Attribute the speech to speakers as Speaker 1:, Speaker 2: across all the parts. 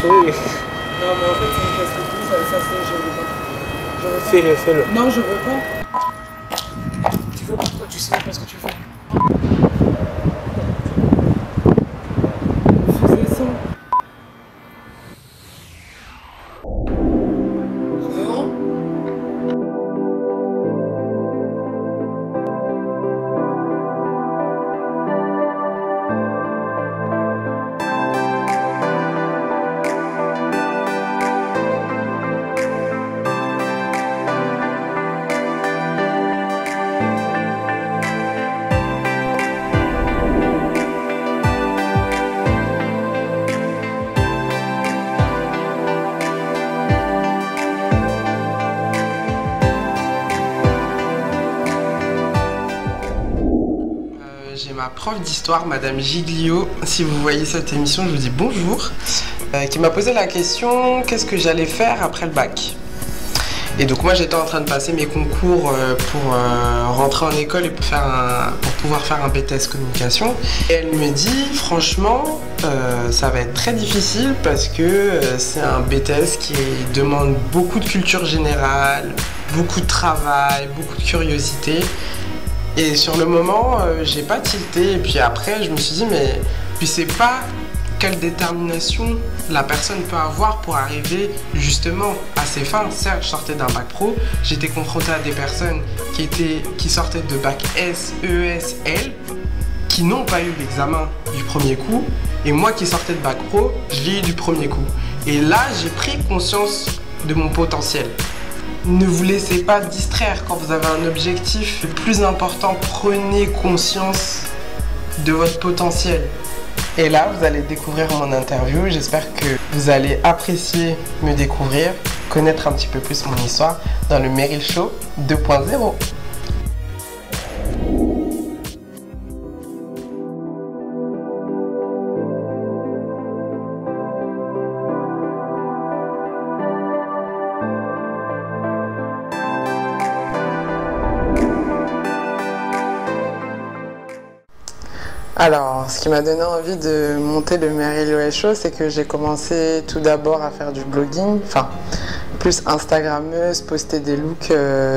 Speaker 1: Oui.
Speaker 2: Non, mais en fait, ça me casse les couilles, ça c'est, je veux pas. Je veux pas.
Speaker 1: Fais-le, fais-le.
Speaker 2: Non, je veux pas. Tu veux pas, toi, tu sais pas ce que tu fais. Faisais ça. C'est bon?
Speaker 3: J'ai ma prof d'histoire, Madame Giglio, si vous voyez cette émission, je vous dis bonjour, qui m'a posé la question qu'est-ce que j'allais faire après le bac. Et donc moi j'étais en train de passer mes concours pour rentrer en école et pour pouvoir faire un BTS communication. Et elle me dit franchement ça va être très difficile parce que c'est un BTS qui demande beaucoup de culture générale, beaucoup de travail, beaucoup de curiosité. Et sur le moment, j'ai pas tilté. Et puis après, je me suis dit, mais tu sais pas quelle détermination la personne peut avoir pour arriver justement à ses fins. Certes, je sortais d'un bac pro, j'étais confronté à des personnes qui sortaient de bac S, ES, L, qui n'ont pas eu l'examen du premier coup. Et moi qui sortais de bac pro, je l'ai eu du premier coup. Et là, j'ai pris conscience de mon potentiel. Ne vous laissez pas distraire quand vous avez un objectif. Le plus important, prenez conscience de votre potentiel. Et là, vous allez découvrir mon interview. J'espère que vous allez apprécier me découvrir, connaître un petit peu plus mon histoire dans le Meryl Show 2.0. Alors, ce qui m'a donné envie de monter le Meryl Show, c'est que j'ai commencé tout d'abord à faire du blogging, enfin, plus instagrammeuse, poster des looks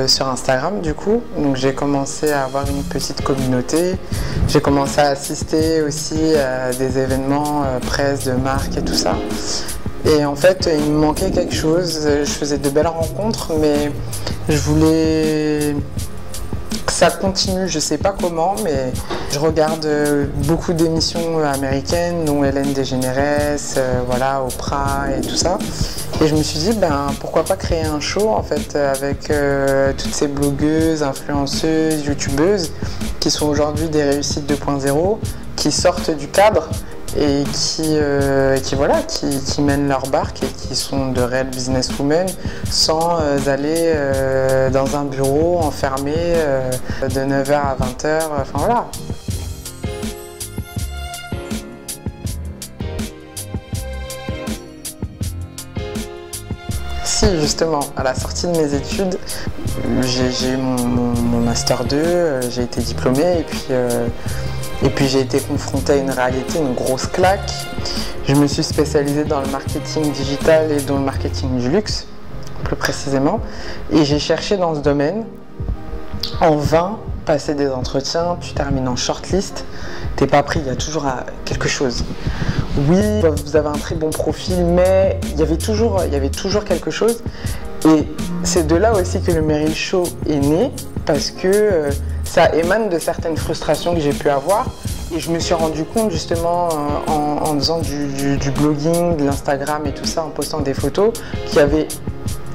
Speaker 3: sur Instagram du coup. Donc j'ai commencé à avoir une petite communauté. J'ai commencé à assister aussi à des événements presse, de marque et tout ça. Et en fait, il me manquait quelque chose. Je faisais de belles rencontres, mais je voulais que ça continue, je sais pas comment, mais je regarde beaucoup d'émissions américaines, dont Ellen DeGeneres, voilà, Oprah et tout ça. Et je me suis dit, ben pourquoi pas créer un show en fait avec toutes ces blogueuses, influenceuses, youtubeuses qui sont aujourd'hui des réussites 2.0, qui sortent du cadre et qui mènent leur barque et qui sont de réelles businesswomen sans aller dans un bureau enfermé de 9h à 20h, enfin voilà. Si, justement, à la sortie de mes études, j'ai eu mon Master 2, j'ai été diplômée et puis j'ai été confrontée à une réalité, une grosse claque. Je me suis spécialisée dans le marketing digital et dans le marketing du luxe, plus précisément. Et j'ai cherché dans ce domaine, en vain, passer des entretiens, tu termines en shortlist, t'es pas pris, il y a toujours quelque chose. Oui, vous avez un très bon profil, mais il y avait toujours quelque chose. Et c'est de là aussi que le Meryl Show est né, parce que ça émane de certaines frustrations que j'ai pu avoir. Et je me suis rendu compte justement en faisant du blogging, de l'Instagram et tout ça, en postant des photos, qu'il y avait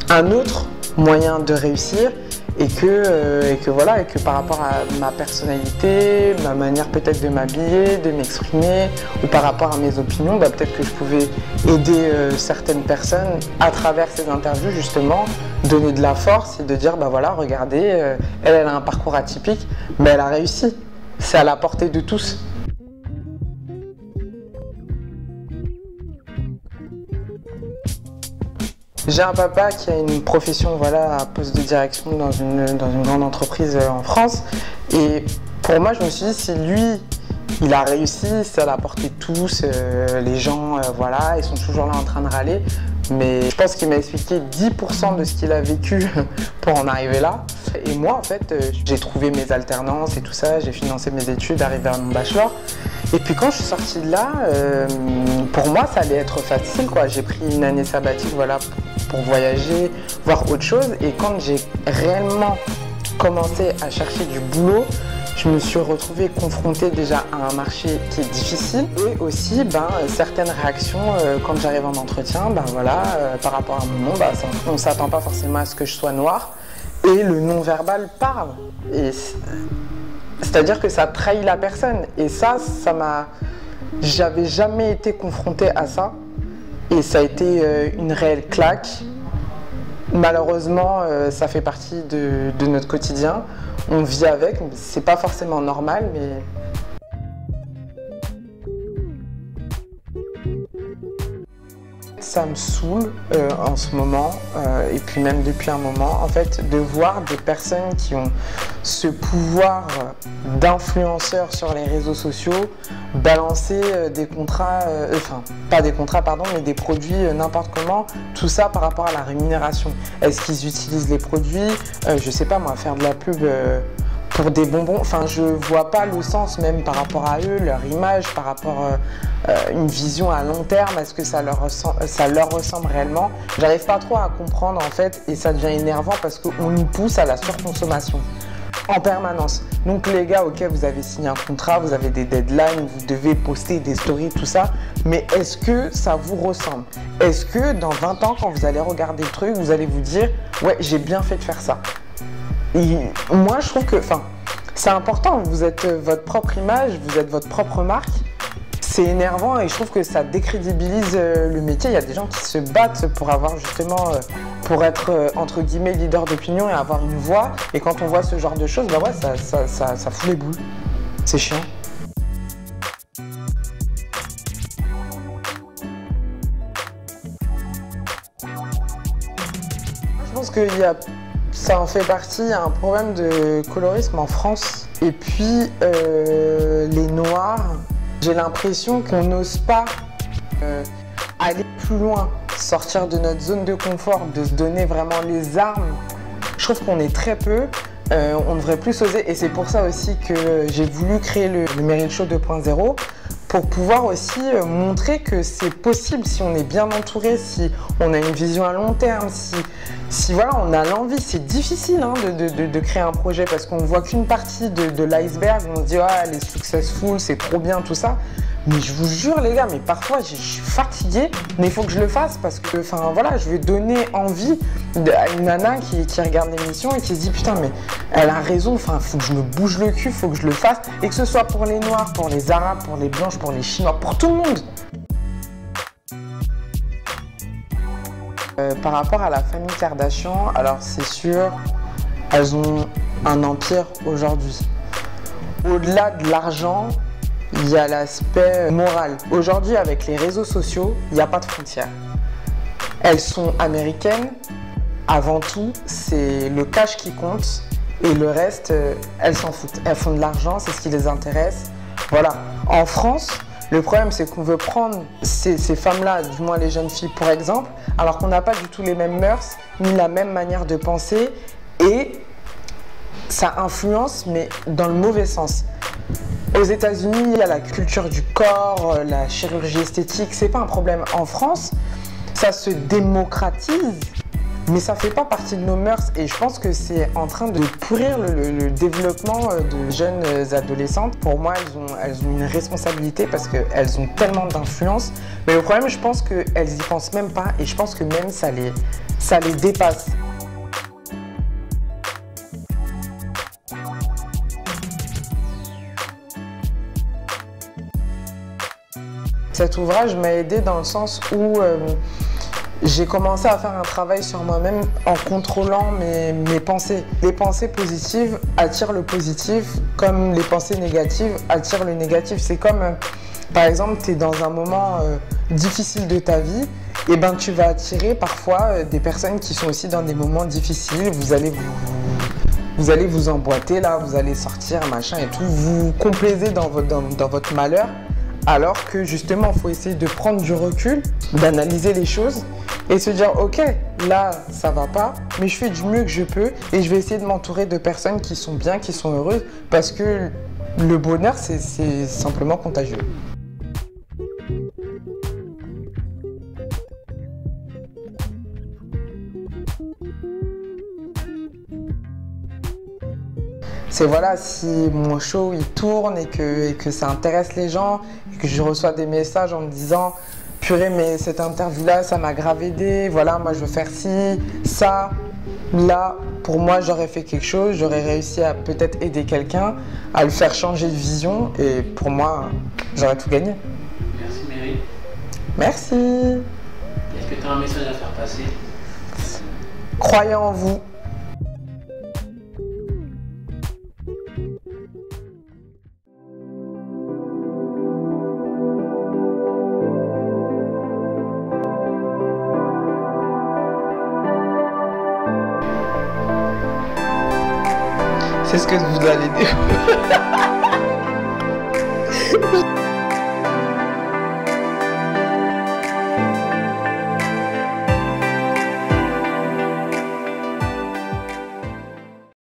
Speaker 3: un autre moyen de réussir et que par rapport à ma personnalité, ma manière peut-être de m'habiller, de m'exprimer ou par rapport à mes opinions, peut-être que je pouvais aider certaines personnes à travers ces interviews justement, donner de la force et de dire voilà, regardez, elle a un parcours atypique, mais elle a réussi. C'est à la portée de tous. J'ai un papa qui a une profession à poste de direction dans une grande entreprise en France. Et pour moi, je me suis dit, si lui,
Speaker 1: Il a réussi, c'est à la portée de tous, les gens, voilà, ils sont toujours là en train de râler. Mais je pense qu'il m'a expliqué 10% de ce qu'il a vécu pour en arriver là. Et moi, en fait, j'ai trouvé mes alternances et tout ça, j'ai financé mes études, arrivé à mon bachelor. Et puis quand je suis sortie de là, pour moi, ça allait être facile, quoi. J'ai pris une année sabbatique, voilà, pour voyager, voir autre chose. Et quand j'ai réellement commencé à chercher du boulot, je me suis retrouvée confrontée déjà à un marché qui est difficile et aussi certaines réactions quand j'arrive en entretien, voilà, par rapport à mon nom, on ne s'attend pas forcément à ce que je sois noire et le non-verbal parle. C'est-à-dire que ça trahit la personne et ça m'a... J'avais jamais été confrontée à ça et ça a été une réelle claque. Malheureusement, ça fait partie de notre quotidien. On vit avec, c'est pas forcément normal, mais... Ça me saoule en ce moment, et puis même depuis un moment, en fait, de voir des personnes qui ont ce pouvoir d'influenceurs sur les réseaux sociaux balancer des contrats, pas des contrats, pardon, mais des produits n'importe comment, tout ça par rapport à la rémunération. Est-ce qu'ils utilisent les produits, je sais pas moi, faire de la pub pour des bonbons, enfin je vois pas le sens même par rapport à eux, leur image, par rapport à une vision à long terme, est-ce que ça leur ressemble réellement? J'arrive pas trop à comprendre en fait et ça devient énervant parce qu'on nous pousse à la surconsommation en permanence. Donc les gars, ok, vous avez signé un contrat, vous avez des deadlines, vous devez poster des stories, tout ça, mais est-ce que ça vous ressemble? Est-ce que dans 20 ans, quand vous allez regarder le truc, vous allez vous dire « Ouais, j'ai bien fait de faire ça ». Et moi, je trouve que c'est important, vous êtes votre propre image, vous êtes votre propre marque. C'est énervant et je trouve que ça décrédibilise le métier. Il y a des gens qui se battent pour avoir justement, pour être entre guillemets leader d'opinion et avoir une voix. Et quand on voit ce genre de choses, ouais, ça fout les boules. C'est chiant. Je pense qu'il y a... Ça en fait partie, il y a un problème de colorisme en France. Et puis, les Noirs, j'ai l'impression qu'on n'ose pas aller plus loin, sortir de notre zone de confort, de se donner vraiment les armes. Je trouve qu'on est très peu, on devrait plus oser. Et c'est pour ça aussi que j'ai voulu créer le Meryl Show 2.0. Pour pouvoir aussi montrer que c'est possible si on est bien entouré, si on a une vision à long terme, si voilà, on a l'envie. C'est difficile hein, de créer un projet parce qu'on ne voit qu'une partie de l'iceberg. On se dit ah, les successful, c'est trop bien, tout ça. Mais je vous jure les gars, mais parfois je suis fatiguée, mais il faut que je le fasse parce que voilà, je vais donner envie à une nana qui regarde l'émission et qui se dit putain mais elle a raison, faut que je me bouge le cul, faut que je le fasse, et que ce soit pour les noirs, pour les arabes, pour les blanches, pour les chinois, pour tout le monde. Par rapport à la famille Kardashian, alors c'est sûr, elles ont un empire aujourd'hui. Au-delà de l'argent, il y a l'aspect moral. Aujourd'hui, avec les réseaux sociaux, il n'y a pas de frontières. Elles sont américaines. Avant tout, c'est le cash qui compte. Et le reste, elles s'en foutent. Elles font de l'argent, c'est ce qui les intéresse. Voilà. En France, le problème, c'est qu'on veut prendre ces femmes-là, du moins les jeunes filles, pour exemple, alors qu'on n'a pas du tout les mêmes mœurs, ni la même manière de penser. Et ça influence, mais dans le mauvais sens. Aux États-Unis, il y a la culture du corps, la chirurgie esthétique, c'est pas un problème. En France, ça se démocratise, mais ça fait pas partie de nos mœurs. Et je pense que c'est en train de pourrir le développement de jeunes adolescentes. Pour moi, elles ont une responsabilité parce qu'elles ont tellement d'influence. Mais le problème, je pense qu'elles y pensent même pas et je pense que même ça les dépasse. Cet ouvrage m'a aidé dans le sens où j'ai commencé à faire un travail sur moi-même en contrôlant mes pensées. Les pensées positives attirent le positif, comme les pensées négatives attirent le négatif. C'est comme, par exemple, tu es dans un moment difficile de ta vie, et ben tu vas attirer parfois des personnes qui sont aussi dans des moments difficiles. Vous allez vous allez vous emboîter là, vous allez sortir, machin et tout, vous complaisez dans votre malheur, alors que justement, il faut essayer de prendre du recul, d'analyser les choses et se dire, ok, là, ça va pas, mais je fais du mieux que je peux et je vais essayer de m'entourer de personnes qui sont bien, qui sont heureuses, parce que le bonheur, c'est simplement contagieux. C'est voilà, si mon show il tourne et que ça intéresse les gens et que je reçois des messages en me disant purée mais cette interview là ça m'a grave aidé, voilà moi je veux faire ci, ça, là pour moi j'aurais fait quelque chose, j'aurais réussi à peut-être aider quelqu'un, à le faire changer de vision et pour moi j'aurais tout gagné.
Speaker 4: Merci Mary.
Speaker 1: Merci.
Speaker 4: Est-ce que tu as un message à faire passer?
Speaker 1: Croyez en vous. C'est ce que vous allez dire.